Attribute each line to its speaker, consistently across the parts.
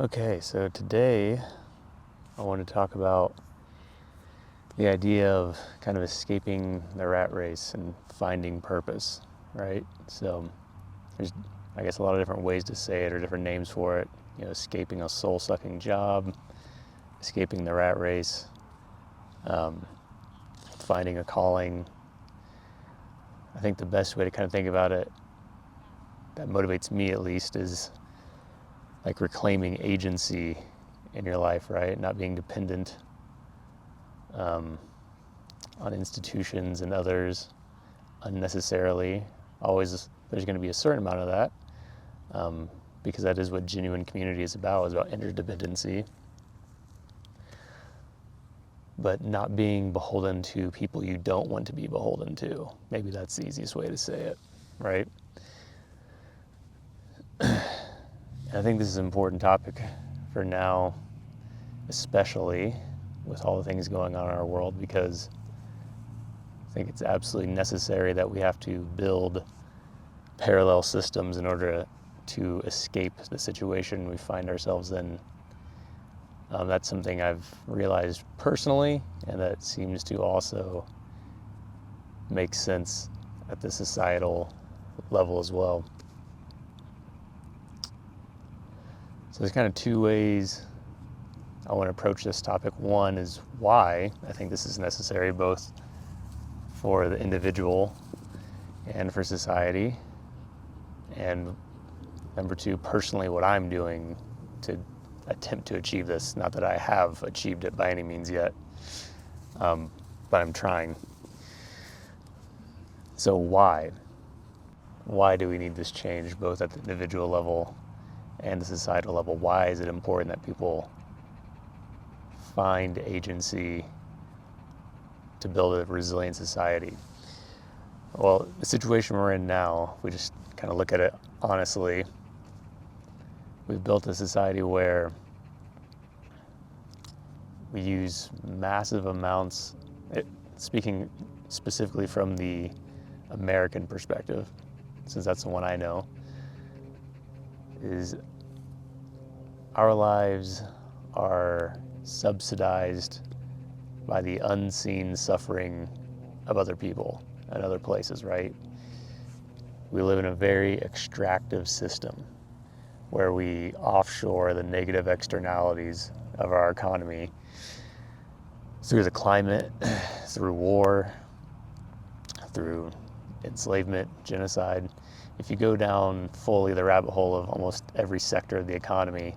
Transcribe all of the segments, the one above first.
Speaker 1: Okay, so today I want to talk about the idea of kind of escaping the rat race and finding purpose, right? So there's, I guess, a lot of different ways to say it or different names for it. Escaping a soul-sucking job, escaping the rat race, um, finding a calling. I think the best way to kind of think about it, that motivates me at least, is like reclaiming agency in your life, right? Not being dependent um, on institutions and others unnecessarily. Always, there's going to be a certain amount of that, because that is what genuine community is about interdependency. But not being beholden to people you don't want to be beholden to. Maybe that's the easiest way to say it, right? And I think this is an important topic for now, especially with all the things going on in our world, because I think it's absolutely necessary that we have to build parallel systems in order to escape the situation we find ourselves in. That's something I've realized personally, and that seems to also make sense at the societal level as well. So there's kind of two ways I want to approach this topic. One is why I think this is necessary, both for the individual and for society. And number two, personally, what I'm doing to attempt to achieve this. Not that I have achieved it by any means yet, but I'm trying. So why? Why do we need this change, both at the individual level and the societal level? Why is it important that people find agency to build a resilient society? Well, the situation we're in now, we just kind of look at it honestly. We've built a society where we use massive amounts, speaking specifically from the American perspective, since that's the one I know, is our lives are subsidized by the unseen suffering of other people and other places, right? We live in a very extractive system where we offshore the negative externalities of our economy through the climate, through war, through enslavement, genocide. If you go down fully the rabbit hole of almost every sector of the economy,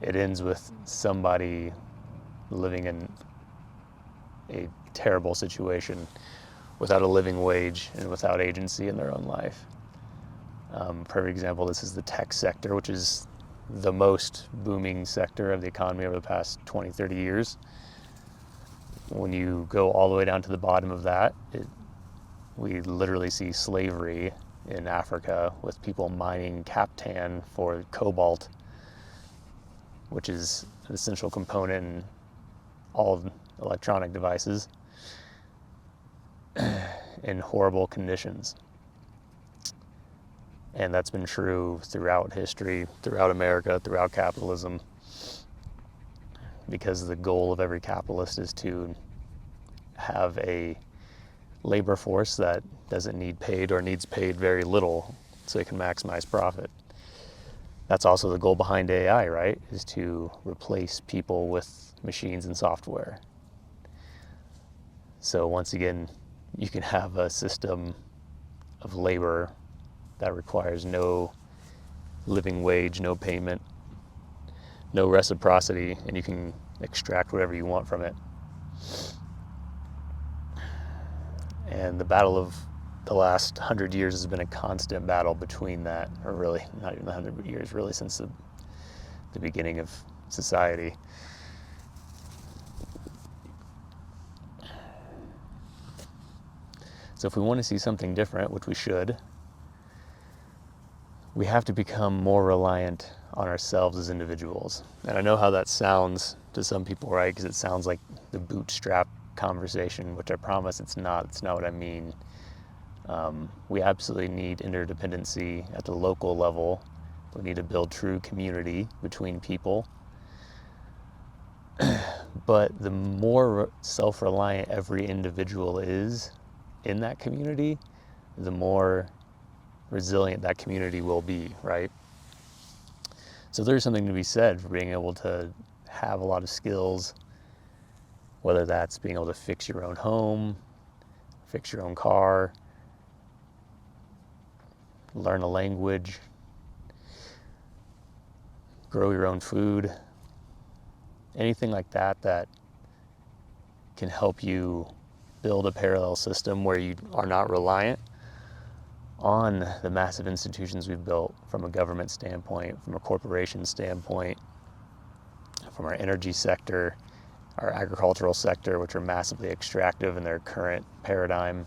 Speaker 1: it ends with somebody living in a terrible situation without a living wage and without agency in their own life. Perfect example, this is the tech sector, which is the most booming sector of the economy over the past 20, 30 years. When you go all the way down to the bottom of that, we literally see slavery in Africa with people mining captan for cobalt, which is an essential component in all electronic devices, in horrible conditions. And that's been true throughout history, throughout America, throughout capitalism, because the goal of every capitalist is to have a labor force that doesn't need paid or needs paid very little so they can maximize profit. That's also the goal behind AI, right? Is to replace people with machines and software. So once again, you can have a system of labor that requires no living wage, no payment, no reciprocity, and you can extract whatever you want from it. And the battle of the last 100 years has been a constant battle between that, or really not even 100 years, really since the beginning of society. So if we want to see something different, which we should, we have to become more reliant on ourselves as individuals. And I know how that sounds to some people, right? Because it sounds like the bootstrap conversation, which I promise it's not. It's not what I mean. We absolutely need interdependency at the local level, We need to build true community between people. But the more self-reliant every individual is in that community, the more resilient that community will be, right? So there's something to be said for being able to have a lot of skills, whether that's being able to fix your own home, fix your own car, learn a language, grow your own food, anything like that that can help you build a parallel system where you are not reliant on the massive institutions we've built from a government standpoint, from a corporation standpoint, from our energy sector, our agricultural sector, which are massively extractive in their current paradigm.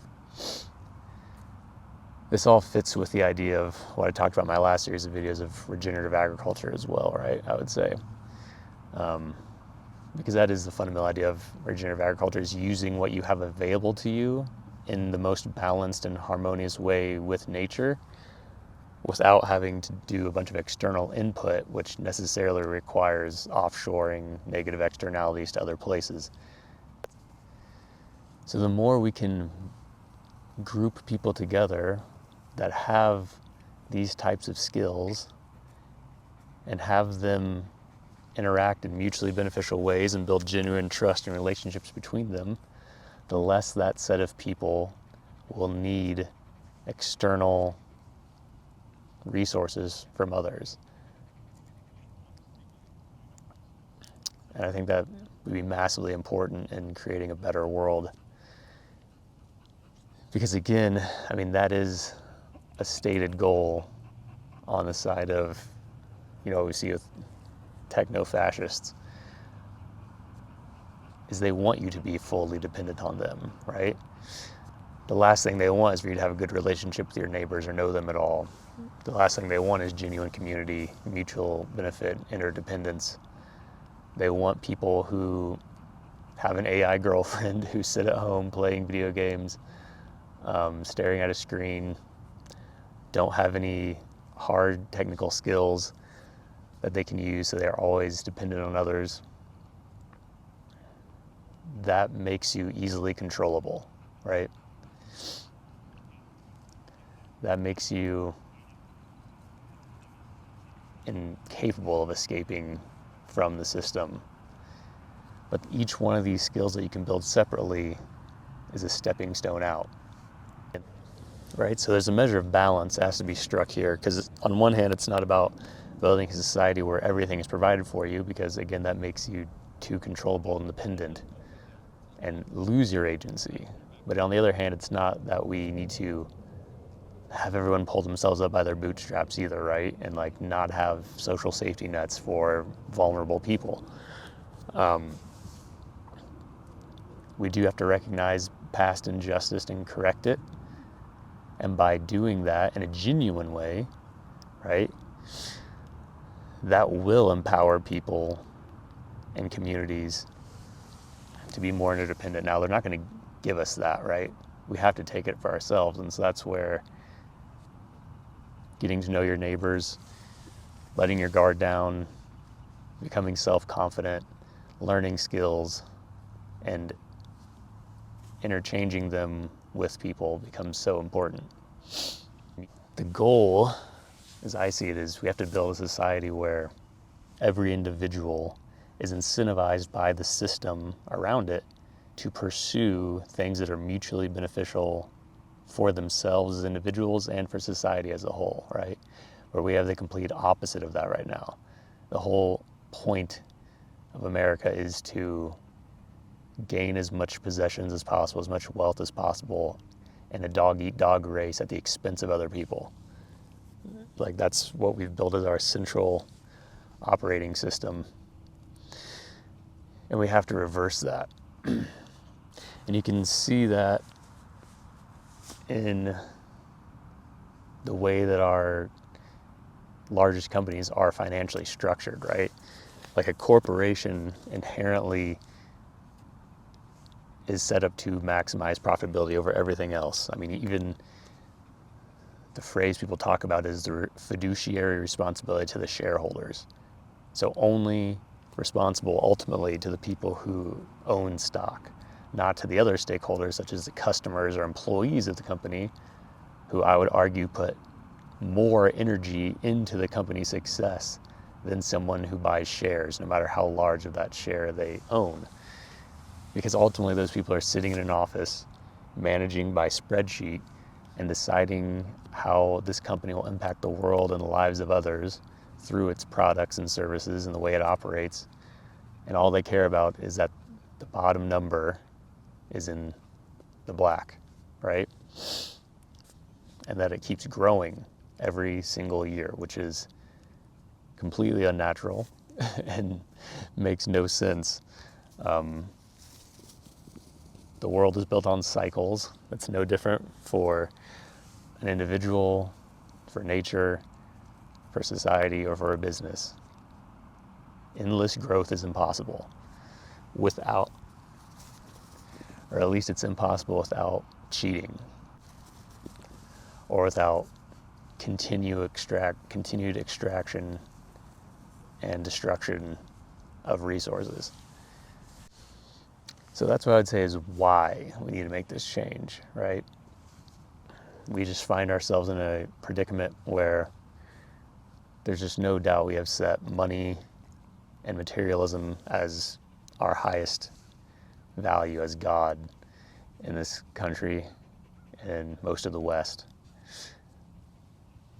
Speaker 1: This all fits with the idea of what I talked about in my last series of videos of regenerative agriculture as well, right? I would say. Because that is the fundamental idea of regenerative agriculture, is using what you have available to you in the most balanced and harmonious way with nature without having to do a bunch of external input, which necessarily requires offshoring negative externalities to other places. So the more we can group people together that have these types of skills and have them interact in mutually beneficial ways and build genuine trust and relationships between them, the less that set of people will need external resources from others. And I think that would be massively important in creating a better world. Because again, I mean, that is a stated goal on the side of, what we see with techno-fascists, is they want you to be fully dependent on them, right? The last thing they want is for you to have a good relationship with your neighbors or know them at all. The last thing they want is genuine community, mutual benefit, interdependence. They want people who have an AI girlfriend who sit at home playing video games, staring at a screen, don't have any hard technical skills that they can use, so they're always dependent on others. That makes you easily controllable, right? That makes you incapable of escaping from the system. But each one of these skills that you can build separately is a stepping stone out, right? So there's a measure of balance that has to be struck here, because on one hand, it's not about building a society where everything is provided for you, because again, that makes you too controllable and dependent and lose your agency. But on the other hand, it's not that we need to have everyone pull themselves up by their bootstraps either, right? And like not have social safety nets for vulnerable people. We do have to recognize past injustice and correct it. And by doing that in a genuine way, right, that will empower people and communities to be more interdependent. Now, they're not going to give us that, right? We have to take it for ourselves. And so that's where getting to know your neighbors, letting your guard down, becoming self-confident, learning skills, and interchanging them with people becomes so important. The goal, as I see it, is we have to build a society where every individual is incentivized by the system around it to pursue things that are mutually beneficial for themselves as individuals and for society as a whole, right? Where we have the complete opposite of that right now. The whole point of America is to gain as much possessions as possible, as much wealth as possible, in a dog-eat-dog race at the expense of other people. Like, that's what we've built as our central operating system. And we have to reverse that. And you can see that in the way that our largest companies are financially structured, right? Like a corporation inherently is set up to maximize profitability over everything else. I mean, even the phrase people talk about is the fiduciary responsibility to the shareholders. So only responsible ultimately to the people who own stock, not to the other stakeholders such as the customers or employees of the company, who I would argue put more energy into the company's success than someone who buys shares, no matter how large of that share they own. Because ultimately those people are sitting in an office, managing by spreadsheet, and deciding how this company will impact the world and the lives of others through its products and services and the way it operates. And all they care about is that the bottom number is in the black, right? And that it keeps growing every single year, which is completely unnatural and makes no sense. The world is built on cycles. That's no different for an individual, for nature, for society, or for a business. Endless growth is impossible without, or at least it's impossible without cheating or without continued extraction and destruction of resources. So that's what I'd say is why we need to make this change, right? We just find ourselves in a predicament where there's just no doubt we have set money and materialism as our highest value, as God in this country and most of the West,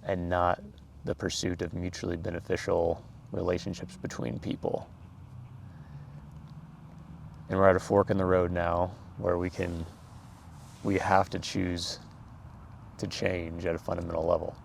Speaker 1: and not the pursuit of mutually beneficial relationships between people. And we're at a fork in the road now where we have to choose to change at a fundamental level.